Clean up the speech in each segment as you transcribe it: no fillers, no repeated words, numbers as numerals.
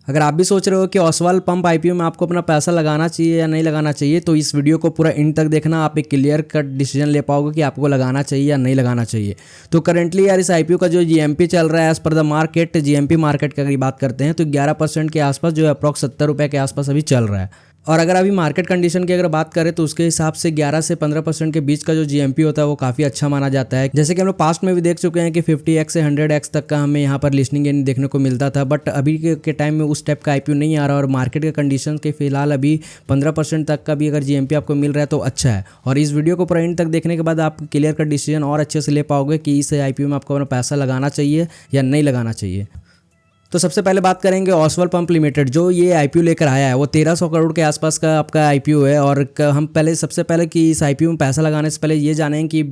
अगर आप भी सोच रहे हो कि ओसवाल पंप आईपीओ में आपको अपना पैसा लगाना चाहिए या नहीं लगाना चाहिए, तो इस वीडियो को पूरा एंड तक देखना, आप एक क्लियर कट डिसीजन ले पाओगे कि आपको लगाना चाहिए या नहीं लगाना चाहिए। तो करंटली यार इस आईपीओ का जो जीएमपी चल रहा है as per the market, GMP market की अगर बात करते हैं तो 11% के आसपास जो है अप्रॉक्स 70 रुपये के आसपास अभी चल रहा है। और अगर अभी मार्केट कंडीशन की अगर बात करें तो उसके हिसाब से 11 से 15% के बीच का जो जीएमपी होता है वो काफ़ी अच्छा माना जाता है। जैसे कि हम लोग पास्ट में भी देख चुके हैं कि 50x से 100x तक का हमें यहाँ पर लिस्टिंग गेन देखने को मिलता था, बट अभी के टाइम में उस टाइप का आईपीओ नहीं आ रहा और मार्केट के कंडीशन के फिलहाल अभी 15% तक का भी अगर जीएमपी आपको मिल रहा है तो अच्छा है। और इस वीडियो को पूरा एंड तक देखने के बाद आप क्लियर कट डिसीजन और अच्छे से ले पाओगे कि इस आईपीओ में आपको अपना पैसा लगाना चाहिए या नहीं लगाना चाहिए। तो सबसे पहले बात करेंगे ओसवाल पंप लिमिटेड, जो ये आईपीओ लेकर आया है वो 1300 करोड़ के आसपास का आपका आईपीओ है। और हम पहले सबसे पहले कि इस आईपीओ में पैसा लगाने से पहले ये जानें कि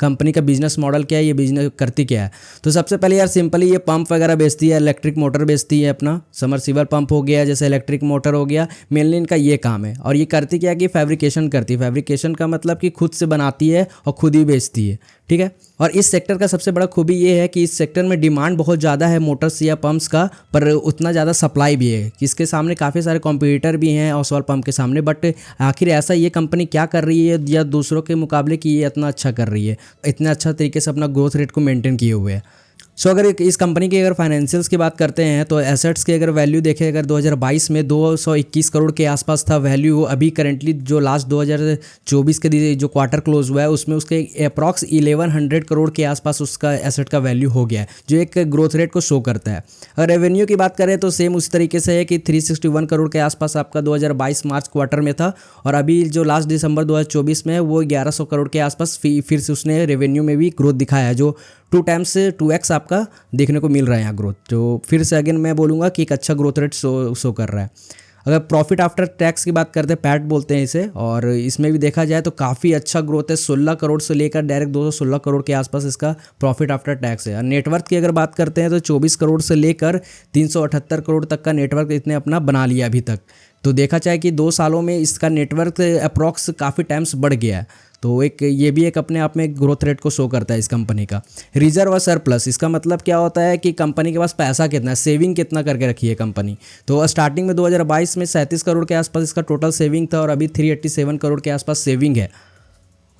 कंपनी का बिजनेस मॉडल क्या है, ये बिजनेस करती क्या है। तो सबसे पहले यार सिंपली ये पंप वगैरह बेचती है, इलेक्ट्रिक मोटर बेचती है, अपना समरसीबल पंप हो गया, जैसे इलेक्ट्रिक मोटर हो गया, मेनली इनका ये काम है। और ये करती क्या है कि फैब्रिकेशन करती है। फैब्रिकेशन का मतलब कि खुद से बनाती है और खुद ही बेचती है, ठीक है। और इस सेक्टर का सबसे बड़ा खूबी ये है कि इस सेक्टर में डिमांड बहुत ज़्यादा है मोटर्स या पंप्स का, पर उतना ज़्यादा सप्लाई भी है। इसके सामने काफ़ी सारे कॉम्पिटिटर भी हैं ओसवाल पंप के सामने, बट आखिर ऐसा ये कंपनी क्या कर रही है या दूसरों के मुकाबले कि ये इतना अच्छा कर रही है, इतना अच्छा तरीके से अपना ग्रोथ रेट को मेंटेन किए हुए है। सो अगर इस कंपनी की अगर फाइनेंशियल्स की बात करते हैं तो एसेट्स की अगर वैल्यू देखें, अगर 2022 में 221 करोड़ के आसपास था वैल्यू, अभी करंटली जो लास्ट 2024 के जो क्वार्टर क्लोज हुआ है उसमें उसके अप्रॉक्स 1100 करोड़ के आसपास उसका एसेट का वैल्यू हो गया है, जो एक ग्रोथ रेट को शो करता है। अगर रेवेन्यू की बात करें तो सेम उसी तरीके से है कि 361 करोड़ के आसपास आपका 2022 मार्च क्वार्टर में था, और अभी जो लास्ट दिसंबर 2024 में है वो 1100 करोड़ के आसपास फिर से उसने रेवेन्यू में भी ग्रोथ दिखाया है, जो 2 से 2x आपका देखने को मिल रहा है यहाँ ग्रोथ। तो फिर से अगेन मैं बोलूँगा कि एक अच्छा ग्रोथ रेट शो कर रहा है। अगर प्रॉफिट आफ्टर टैक्स की बात करते हैं, पैट बोलते हैं इसे, और इसमें भी देखा जाए तो काफ़ी अच्छा ग्रोथ है। 16 करोड़ से लेकर डायरेक्ट 216 करोड़ के आसपास इसका प्रॉफिट आफ्टर टैक्स है। और नेटवर्थ की अगर बात करते हैं तो 24 करोड़ से लेकर 378 करोड़ तक का नेटवर्क इसने अपना बना लिया अभी तक। तो देखा जाए कि 2 सालों में इसका नेटवर्क अप्रॉक्स काफ़ी टाइम्स बढ़ गया है। तो एक ये भी एक अपने आप में ग्रोथ रेट को शो करता है इस कंपनी का। रिजर्व और सरप्लस, इसका मतलब क्या होता है कि कंपनी के पास पैसा कितना है, सेविंग कितना करके रखी है कंपनी। तो स्टार्टिंग में 2022 में 37 करोड़ के आसपास इसका टोटल सेविंग था और अभी 387 करोड़ के आसपास सेविंग है।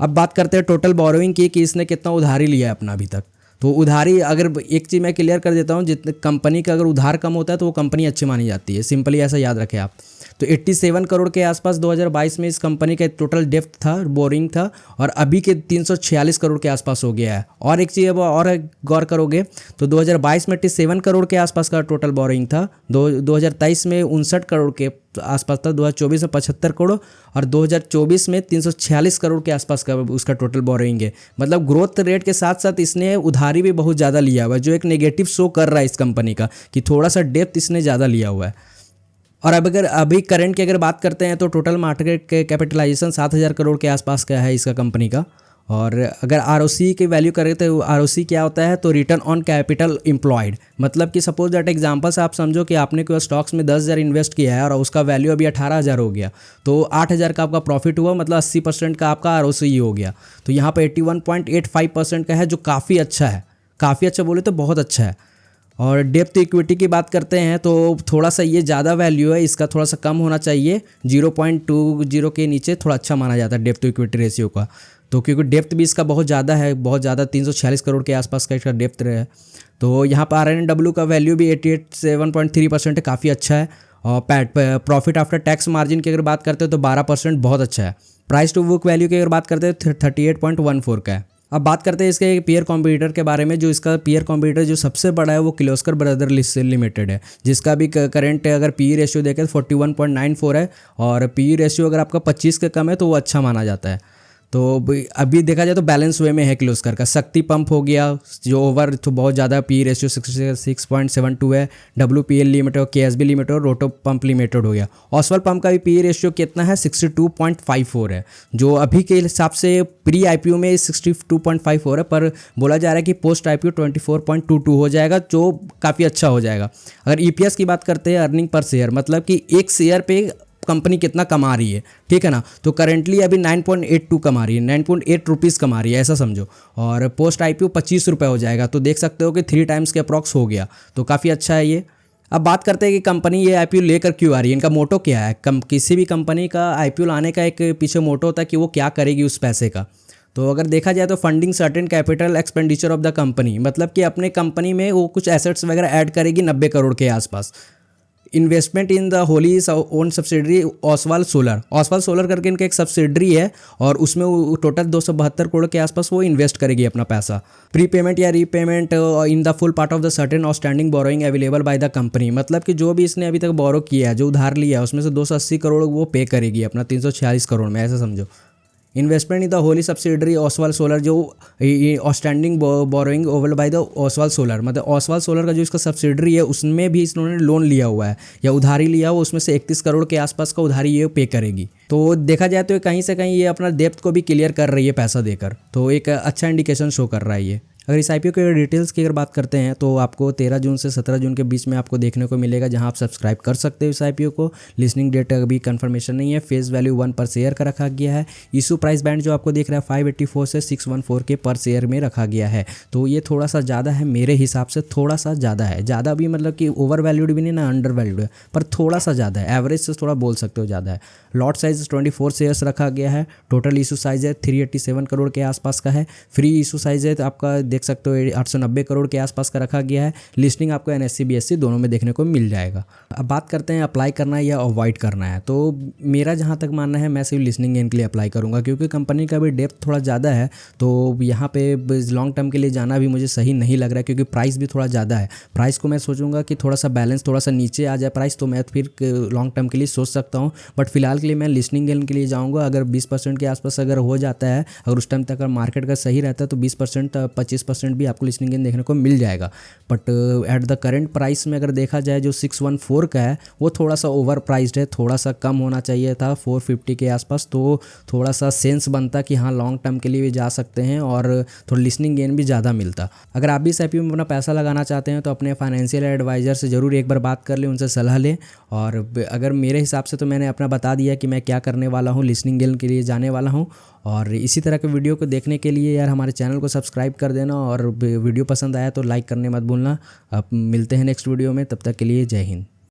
अब बात करते हैं टोटल बोरोइंग की कि इसने कितना उधारी लिया है अपना अभी तक। तो उधारी, अगर एक चीज़ मैं क्लियर कर देता हूँ, जितने कंपनी का अगर उधार कम होता है तो वो कंपनी अच्छी मानी जाती है, सिंपली ऐसा याद रखें आप। तो 87 करोड़ के आसपास 2022 में इस कंपनी का टोटल डेप्थ था, बोरिंग था, और अभी के 346 करोड़ के आसपास हो गया है। और एक चीज़ और गौर करोगे तो 2022 में 87 करोड़ के आसपास का टोटल बोरिंग था, 2023 में 59 करोड़ के आसपास था, 2024 में 75 करोड़ और 2024 में 346 करोड़ के आसपास का उसका टोटल बोरिंग है। मतलब ग्रोथ रेट के साथ साथ इसने उधारी भी बहुत ज़्यादा लिया हुआ है, जो एक नेगेटिव शो कर रहा है इस कंपनी का कि थोड़ा सा डेप्थ इसने ज़्यादा लिया हुआ है। और अब अगर अभी करंट की अगर बात करते हैं तो टोटल मार्केट कैपिटलाइजेशन 7000 करोड़ के आसपास का है इसका कंपनी का। और अगर आरओसी की वैल्यू करें तो आरओसी क्या होता है, तो रिटर्न ऑन कैपिटल एम्प्लॉयड। मतलब कि सपोज दैट एग्जांपल से आप समझो कि आपने कोई स्टॉक्स में 10,000 इन्वेस्ट किया है और उसका वैल्यू अभी 18,000 हो गया, तो 8,000 का आपका प्रॉफिट हुआ, मतलब 80% का आपका आरओसी हो गया। तो यहाँ पर 81.85% का है, जो काफ़ी अच्छा है, काफ़ी अच्छा बोले तो बहुत अच्छा है। और डेप्थ इक्विटी की बात करते हैं तो थोड़ा सा ये ज़्यादा वैल्यू है, इसका थोड़ा सा कम होना चाहिए, 0.20 के नीचे थोड़ा अच्छा माना जाता है डेप्थ इक्विटी रेशियो का। तो क्योंकि डेप्थ भी इसका बहुत ज़्यादा है, बहुत ज़्यादा 346 करोड़ के आसपास का इसका डेप्थ है। तो यहाँ पर RNW का वैल्यू भी 87.3% है, काफ़ी अच्छा है। और प्रॉफिट आफ्टर टैक्स मार्जिन की अगर बात करते हैं तो 12% बहुत अच्छा है। प्राइस टू बुक वैल्यू की अगर बात करते हैं 38.14 का है। अब बात करते हैं इसके पीयर कॉम्पिटिटर के बारे में। जो इसका पीयर कॉम्पिटिटर जो सबसे बड़ा है वो किर्लोस्कर ब्रदर्स लिमिटेड है, जिसका भी करंट अगर पी रेशियो देखें 41.94 है, और पी रेशियो अगर आपका 25 के कम है तो वो अच्छा माना जाता है। तो अभी देखा जाए तो बैलेंस वे में है किर्लोस्कर का। शक्ति पंप हो गया जो ओवर तो बहुत ज़्यादा पी रेशियो 66.72 है, WPL लिमिटेड और KSB लिमिटेड और रोटो पंप लिमिटेड हो गया। ओसवाल पंप का भी पी रेशियो कितना है, 62.54 है, जो अभी के हिसाब से प्री IPO में 62.54 है, पर बोला जा रहा है कि पोस्ट IPO 24.22 हो जाएगा, जो काफ़ी अच्छा हो जाएगा। अगर EPS की बात करते हैं, अर्निंग पर शेयर, मतलब कि एक शेयर पे कंपनी कितना कमा रही है, ठीक है ना। तो करेंटली अभी 9.82 कमा रही है, 9.8 रुपीज़ कमा रही है, ऐसा समझो। और पोस्ट IPO 25 रुपये हो जाएगा, तो देख सकते हो कि 3 टाइम्स के अप्रॉक्स हो गया, तो काफ़ी अच्छा है ये। अब बात करते हैं कि कंपनी ये आईपीओ लेकर क्यों आ रही है, इनका मोटो क्या है। किसी भी कंपनी का आईपीओ लाने का एक पीछे मोटो होता है कि वो क्या करेगी उस पैसे का। तो अगर देखा जाए तो funding certain capital expenditure of the company, मतलब कि अपने कंपनी में वो कुछ एसेट्स वगैरह ऐड करेगी 90 करोड़ के आसपास। Investment in the Holi own subsidiary Oswal solar करके इनका एक सब्सिडरी है और उसमें वो टोटल 272 करोड़ के आसपास वो इन्वेस्ट करेगी अपना पैसा। प्रीपेमेंट या repayment in the full part of the certain outstanding borrowing available by the company, मतलब कि जो भी इसने अभी तक बोरो किया है, जो उधार लिया है, उसमें से 280 करोड़ वो पे करेगी अपना 346 करोड़ में, ऐसा समझो। Investment in the wholly subsidiary Oswal Solar, जो outstanding borrowing over by the Oswal Solar, मतलब ओसवाल सोलर का जो इसका सब्सिडरी है उसमें भी इन्होंने लोन लिया हुआ है या उधारी लिया हुआ, उसमें से 31 करोड़ के आसपास का उधारी ये पे करेगी। तो देखा जाए तो कहीं से कहीं ये अपना डेब्ट को भी क्लियर कर रही है पैसा देकर, तो एक अच्छा इंडिकेशन शो कर रहा है ये। अगर इस आईपीओ के डिटेल्स की अगर बात करते हैं तो आपको 13 जून से 17 जून के बीच में आपको देखने को मिलेगा, जहां आप सब्सक्राइब कर सकते हो इस आईपीओ को। लिस्टिंग डेट अभी कंफर्मेशन नहीं है। फेस वैल्यू 1 पर शेयर का रखा गया है। इशू प्राइस बैंड जो आपको दिख रहा है 584 से 614 के पर शेयर में रखा गया है। तो ये थोड़ा सा ज़्यादा है मेरे हिसाब से, थोड़ा सा ज़्यादा है। ज़्यादा भी मतलब कि ओवर वैल्यूड भी नहीं ना अंडर वैल्यूड है, पर थोड़ा सा ज़्यादा है। एवरेज से थोड़ा बोल सकते हो ज़्यादा है। लॉट साइज 24 शेयर्स रखा गया है। टोटल इशू साइज है 387 करोड़ के आसपास का है। फ्री इशू साइज है तो आपका देख सकते हो 890 करोड़ के आसपास का रखा गया है। लिस्टिंग आपको एनएससी बीएससी दोनों में देखने को मिल जाएगा। अब बात करते हैं अप्लाई करना है या अवॉइड करना है। तो मेरा जहाँ तक मानना है मैं सिर्फ लिस्टिंग गेन के लिए अप्लाई करूँगा, क्योंकि कंपनी का भी डेप्थ थोड़ा ज़्यादा है। तो यहाँ पे लॉन्ग टर्म के लिए जाना भी मुझे सही नहीं लग रहा है, क्योंकि प्राइस भी थोड़ा ज़्यादा है। प्राइस को मैं सोचूंगा कि थोड़ा सा बैलेंस, थोड़ा सा नीचे आ जाए प्राइस, तो मैं फिर लॉन्ग टर्म के लिए सोच सकता हूँ। बट फिलहाल के लिए मैं लिस्टिंग गेन के लिए जाऊँगा। अगर 20% के आसपास अगर हो जाता है, अगर उस टाइम तक अगर मार्केट का सही रहता है तो 20% 25% भी आपको लिस्टिंग गेन देखने को मिल जाएगा। But at the current price में अगर देखा जाए जो 614 का है वो थोड़ा सा ओवर प्राइस्ड है, थोड़ा सा कम होना चाहिए था 450 के आसपास, तो थोड़ा सा सेंस बनता कि हाँ लॉन्ग टर्म के लिए भी जा सकते हैं और थोड़ा लिस्टिंग गेन भी ज़्यादा मिलता। अगर आप भी इस आईपीओ में अपना पैसा लगाना चाहते हैं तो अपने फाइनेंशियल एडवाइज़र से ज़रूर एक बार बात कर लें, उनसे सलाह लें। और अगर मेरे हिसाब से तो मैंने अपना बता दिया कि मैं क्या करने वाला हूँ, लिस्टिंग गेन के लिए जाने वाला हूँ। और इसी तरह के वीडियो को देखने के लिए यार हमारे चैनल को सब्सक्राइब कर देना, और वीडियो पसंद आया तो लाइक करने मत भूलना। अब मिलते हैं नेक्स्ट वीडियो में, तब तक के लिए जय हिंद।